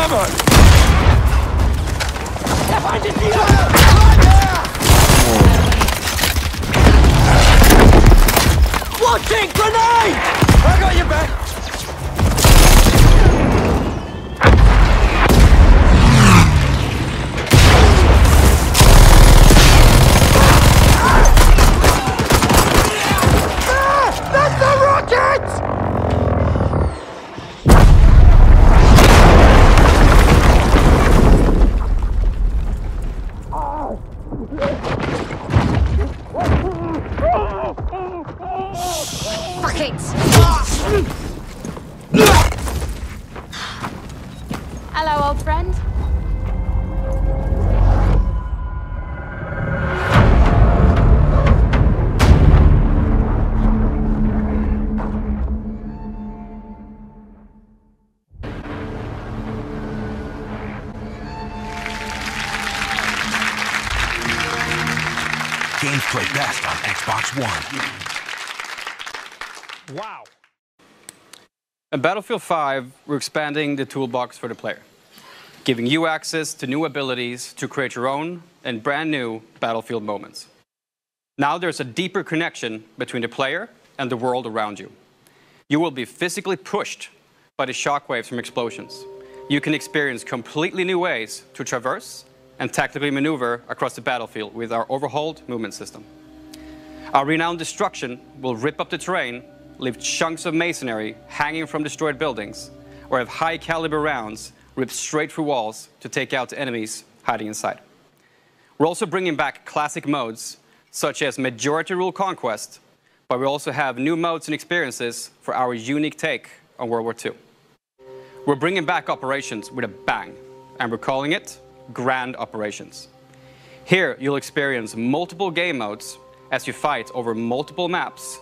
cover! Watching grenade! I got your back! That's the rocket! Fuck it! Hello, old friend. Games play best on Xbox One. Wow. In Battlefield 5, we're expanding the toolbox for the player, giving you access to new abilities to create your own and brand new Battlefield moments. Now there's a deeper connection between the player and the world around you. You will be physically pushed by the shockwaves from explosions. You can experience completely new ways to traverse and tactically maneuver across the battlefield with our overhauled movement system. Our renowned destruction will rip up the terrain, leave chunks of masonry hanging from destroyed buildings, or have high-caliber rounds ripped straight through walls to take out enemies hiding inside. We're also bringing back classic modes, such as Majority Rule Conquest, but we also have new modes and experiences for our unique take on World War II. We're bringing back operations with a bang, and we're calling it Grand Operations. Here, you'll experience multiple game modes as you fight over multiple maps,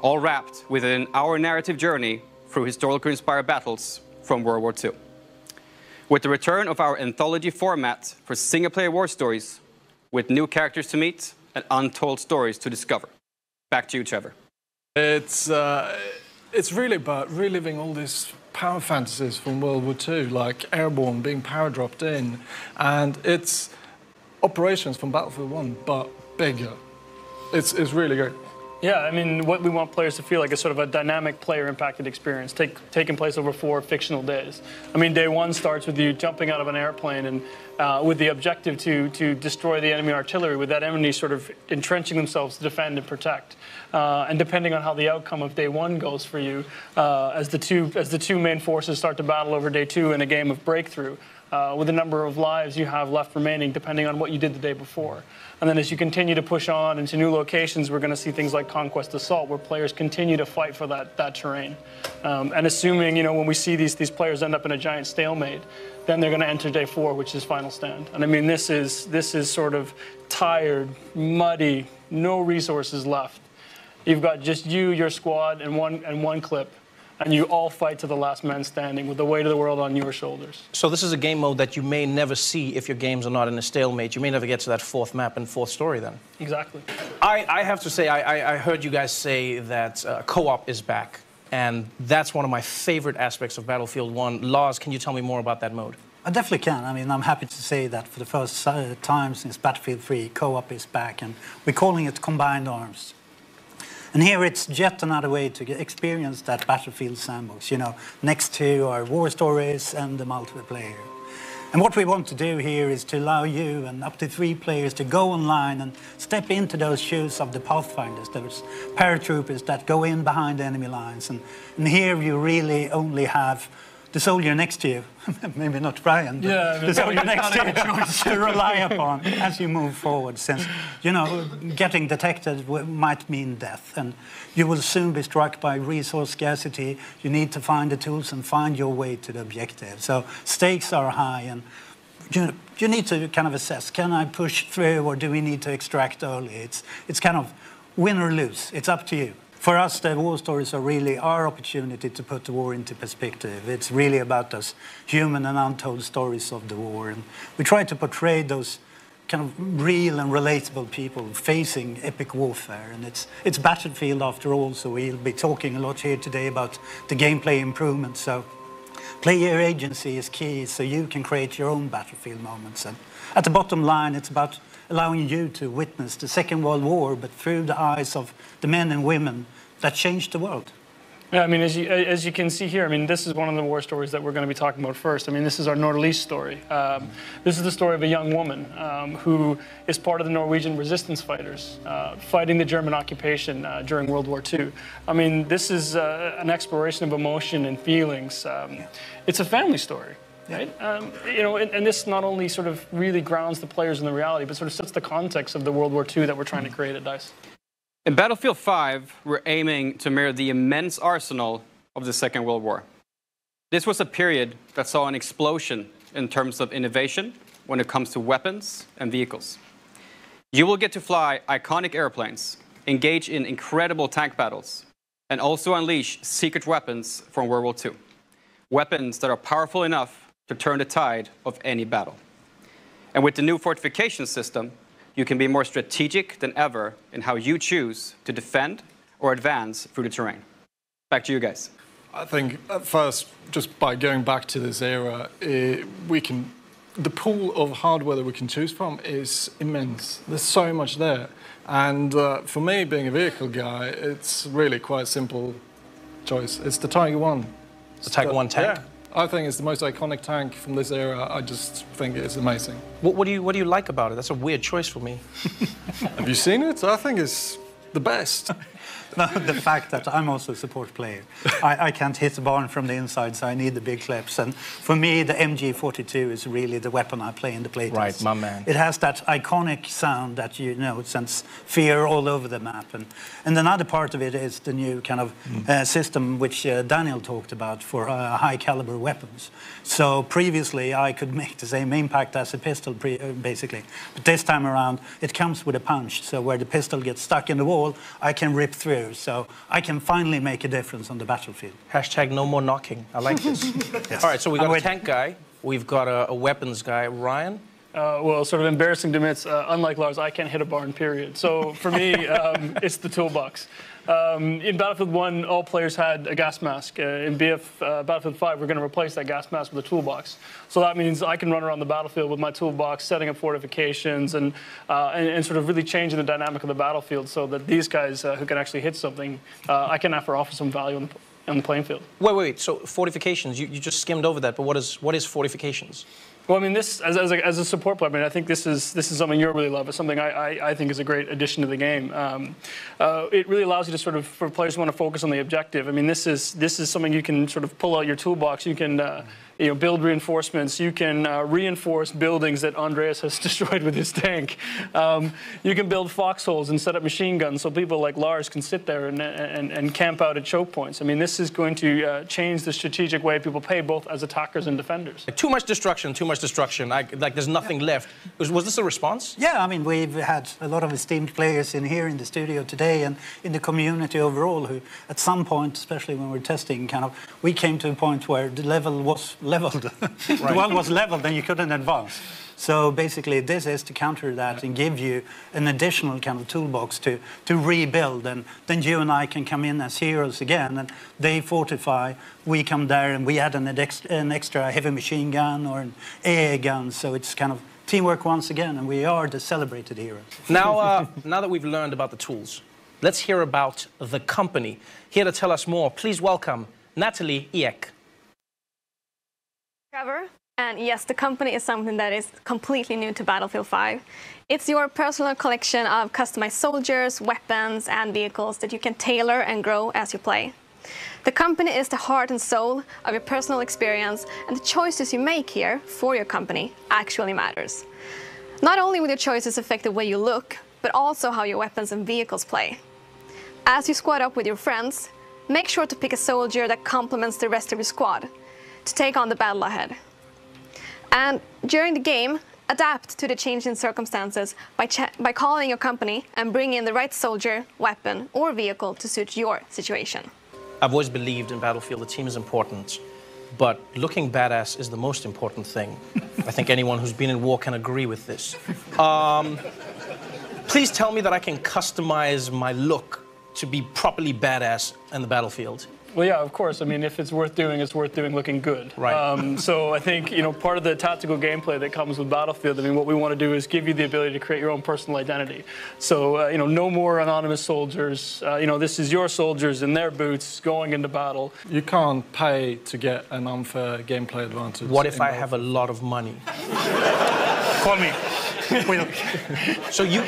all wrapped within our narrative journey through historically inspired battles from World War II. With the return of our anthology format for single-player war stories, with new characters to meet and untold stories to discover. Back to you, Trevor. It's really about reliving all these power fantasies from World War II, like Airborne being power dropped in, and it's operations from Battlefield 1, but bigger. It's really good. Yeah, I mean, what we want players to feel like is sort of a dynamic player-impacted experience taking place over 4 fictional days. I mean, day 1 starts with you jumping out of an airplane and with the objective to destroy the enemy artillery, with that enemy sort of entrenching themselves to defend and protect. And depending on how the outcome of day 1 goes for you, as the two main forces start to battle over day 2 in a game of breakthrough, with the number of lives you have left remaining, depending on what you did the day before. And then as you continue to push on into new locations, we're going to see things like Conquest Assault, where players continue to fight for that terrain. And assuming, when we see these players end up in a giant stalemate, then they're going to enter day 4, which is Final Stand. And I mean, this is sort of tired, muddy, no resources left. You've got just you, your squad, and one clip. And you all fight to the last man standing with the weight of the world on your shoulders. So this is a game mode that you may never see if your games are not in a stalemate. You may never get to that 4th map and 4th story then. Exactly. I have to say, I heard you guys say that co-op is back. And that's one of my favorite aspects of Battlefield 1. Lars, can you tell me more about that mode? I definitely can. I mean, I'm happy to say that for the first time since Battlefield 3, co-op is back. And we're calling it Combined Arms. And here it's yet another way to experience that Battlefield sandbox, next to our war stories and the multiplayer. And what we want to do here is to allow you and up to 3 players to go online and step into those shoes of the Pathfinders, those paratroopers that go in behind enemy lines. And here you really only have the soldier next to you, maybe not Brian, but the soldier next to you to rely upon as you move forward, since, getting detected might mean death, and you will soon be struck by resource scarcity. You need to find the tools and find your way to the objective. So stakes are high, and you need to kind of assess, can I push through, or do we need to extract early? It's kind of win or lose. It's up to you. For us, the war stories are really our opportunity to put the war into perspective. It's really about those human and untold stories of the war. And we try to portray those kind of real and relatable people facing epic warfare. And it's Battlefield after all, so we'll be talking a lot here today about the gameplay improvements. So Player agency is key, so you can create your own battlefield moments. And at the bottom line, it's about allowing you to witness the Second World War, but through the eyes of the men and women that changed the world. Yeah, I mean, as you can see here, I mean, this is one of the war stories that we're going to be talking about first. I mean, this is our Nordlys story. This is the story of a young woman who is part of the Norwegian resistance fighters fighting the German occupation during World War II. I mean, this is an exploration of emotion and feelings. It's a family story. Right? You know, and this not only sort of really grounds the players in the reality, but sort of sets the context of the World War II that we're trying to create at DICE. In Battlefield 5, we're aiming to mirror the immense arsenal of the Second World War. This was a period that saw an explosion in terms of innovation when it comes to weapons and vehicles. You will get to fly iconic airplanes, engage in incredible tank battles, and also unleash secret weapons from World War II. Weapons that are powerful enough to turn the tide of any battle. And with the new fortification system, you can be more strategic than ever in how you choose to defend or advance through the terrain. Back to you guys. I think at first, just by going back to this era, the pool of hardware that we can choose from is immense. There's so much there. And for me, being a vehicle guy, it's really quite a simple choice. It's the Tiger 1. The Tiger 1 tank? Yeah. I think it's the most iconic tank from this era. I just think it's amazing. What do you like about it? That's a weird choice for me. Have you seen it? I think it's the best. No, the fact that I'm also a support player. I can't hit the barn from the inside, so I need the big clips. And for me, the MG42 is really the weapon I play in the playtest. Right, my man. It has that iconic sound that, you know, it sends fear all over the map. And another part of it is the new kind of system which Daniel talked about for high-caliber weapons. So previously, I could make the same impact as a pistol, basically. But this time around, it comes with a punch. So where the pistol gets stuck in the wall, I can rip through. So I can finally make a difference on the battlefield. Hashtag no more knocking. I like this. Yes. All right, so we've got a tank guy. We've got a weapons guy. Ryan? Well, sort of embarrassing to admit, unlike Lars, I can't hit a barn, period. So for me, it's the toolbox. In Battlefield 1, all players had a gas mask. In Battlefield 5, we're going to replace that gas mask with a toolbox. So that means I can run around the battlefield with my toolbox, setting up fortifications, and sort of really changing the dynamic of the battlefield so that these guys who can actually hit something, I can offer some value on the playing field. Wait. So fortifications, you just skimmed over that, but what is fortifications? Well, I mean, this as a support player, I mean, I think this is something you really love. It's something I think is a great addition to the game. It really allows you to sort of, for players who want to focus on the objective. I mean, this is something you can sort of pull out your toolbox. You can you know, build reinforcements. You can reinforce buildings that Andreas has destroyed with his tank. You can build foxholes and set up machine guns so people like Lars can sit there and camp out at choke points. I mean, this is going to change the strategic way people play, both as attackers and defenders. Too much destruction. Like there's nothing left. Was this a response? Yeah, I mean, we've had a lot of esteemed players in here in the studio today and in the community overall who, at some point, especially when we're testing, we came to a point where the level was leveled. The world was leveled and you couldn't advance. So basically, this is to counter that and give you an additional kind of toolbox to rebuild. And then you and I can come in as heroes again, and they fortify. We come there and we add an extra heavy machine gun or an AA gun. So it's kind of teamwork once again, and we are the celebrated heroes. Now that we've learned about the tools, let's hear about the company. Here to tell us more, please welcome Natalie Ek. Trevor. And yes, the company is something that is completely new to Battlefield 5. It's your personal collection of customized soldiers, weapons, and vehicles that you can tailor and grow as you play. The company is the heart and soul of your personal experience, and the choices you make here for your company actually matters. Not only will your choices affect the way you look, but also how your weapons and vehicles play. As you squad up with your friends, make sure to pick a soldier that complements the rest of your squad to take on the battle ahead. And during the game, adapt to the changing circumstances by calling your company and bring in the right soldier, weapon, or vehicle to suit your situation. I've always believed in Battlefield the team is important, but looking badass is the most important thing. I think anyone who's been in war can agree with this. Please tell me that I can customize my look to be properly badass in the battlefield. Well, yeah, of course. I mean, if it's worth doing looking good. Right. So I think, part of the tactical gameplay that comes with Battlefield, I mean, what we want to do is give you the ability to create your own personal identity. So, no more anonymous soldiers. This is your soldiers in their boots going into battle. You can't pay to get an unfair gameplay advantage. What if I have a lot of money? Call me. So you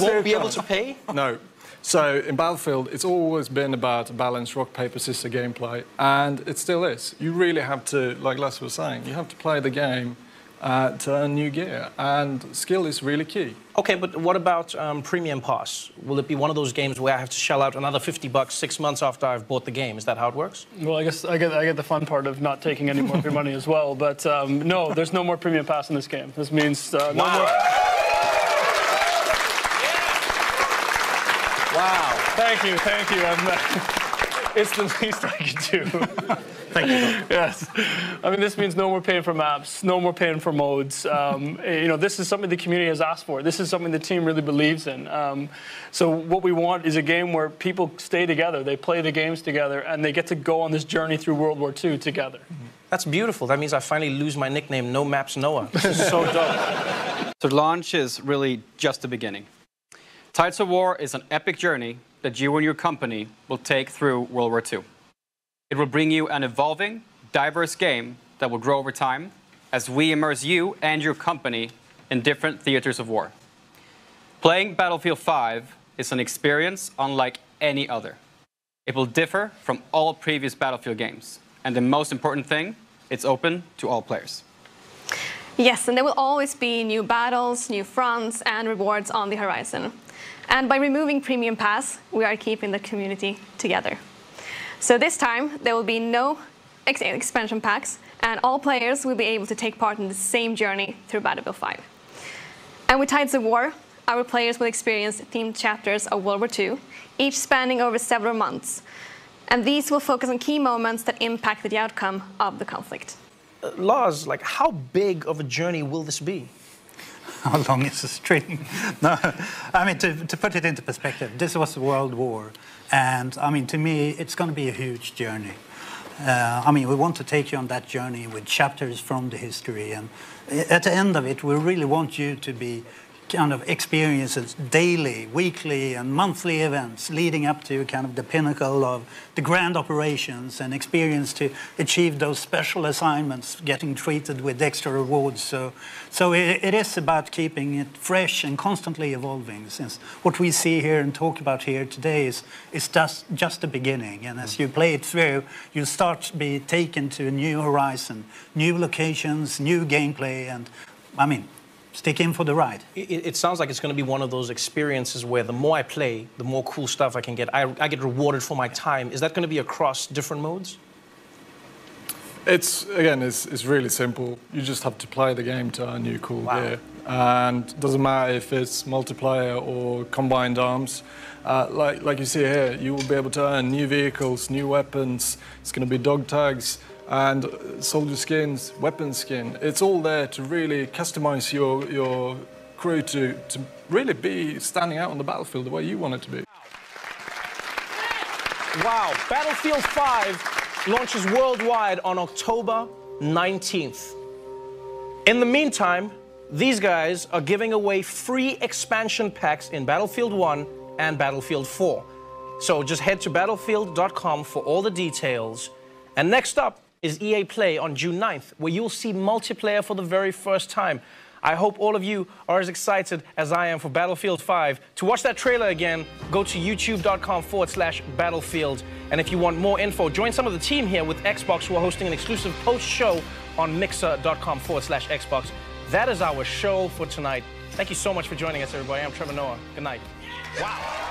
won't be able to pay? No. So in Battlefield, it's always been about a balanced rock, paper, scissors gameplay, and it still is. You really have to, like Les was saying, you have to play the game to earn new gear, and skill is really key. Okay, but what about Premium Pass? Will it be one of those games where I have to shell out another $50 6 months after I've bought the game? Is that how it works? Well, I guess I get the fun part of not taking any more of your money as well, but no, there's no more Premium Pass in this game. This means no more... Wow. Thank you. It's the least I can do. Thank you. Yes. I mean, this means no more paying for maps, no more paying for modes. This is something the community has asked for. This is something the team really believes in. So what we want is a game where people stay together, they play the games together, and they get to go on this journey through World War II together. That's beautiful. That means I finally lose my nickname, No Maps Noah. This is so dope. So launch is really just the beginning. Tides of War is an epic journey that you and your company will take through World War II. It will bring you an evolving, diverse game that will grow over time as we immerse you and your company in different theaters of war. Playing Battlefield 5 is an experience unlike any other. It will differ from all previous Battlefield games. And the most important thing, it's open to all players. Yes, and there will always be new battles, new fronts, and rewards on the horizon. And by removing Premium Pass, we are keeping the community together. So this time, there will be no expansion packs, and all players will be able to take part in the same journey through Battlefield 5. And with Tides of War, our players will experience themed chapters of World War II, each spanning over several months. And these will focus on key moments that impacted the outcome of the conflict. Lars, how big of a journey will this be? How long is the string? No, I mean, to put it into perspective, this was a world war. And, I mean, to me, it's going to be a huge journey. I mean, we want to take you on that journey with chapters from the history. And at the end of it, we really want you to be kind of experiences daily, weekly, and monthly events leading up to kind of the pinnacle of the grand operations and experience to achieve those special assignments, getting treated with extra rewards. So it is about keeping it fresh and constantly evolving, since what we see here and talk about here today is just the beginning. And as you play it through, you start to be taken to a new horizon, new locations, new gameplay, and, I mean, stick in for the ride. It sounds like it's going to be one of those experiences where the more I play, the more cool stuff I can get. I get rewarded for my time. Is that going to be across different modes? It's really simple. You just have to play the game to earn new cool gear. And it doesn't matter if it's multiplayer or combined arms. Like you see here, you will be able to earn new vehicles, new weapons. It's going to be dog tags and soldier skins, weapon skin. It's all there to really customize your crew to really be standing out on the battlefield the way you want it to be. Wow, Battlefield 5 launches worldwide on October 19th. In the meantime, these guys are giving away free expansion packs in Battlefield 1 and Battlefield 4. So just head to battlefield.com for all the details. And next up is EA Play on June 9th, where you'll see multiplayer for the very first time. I hope all of you are as excited as I am for Battlefield 5. To watch that trailer again, go to youtube.com/battlefield. And if you want more info, join some of the team here with Xbox, who are hosting an exclusive post-show on mixer.com/Xbox. That is our show for tonight. Thank you so much for joining us, everybody. I'm Trevor Noah. Good night. Wow.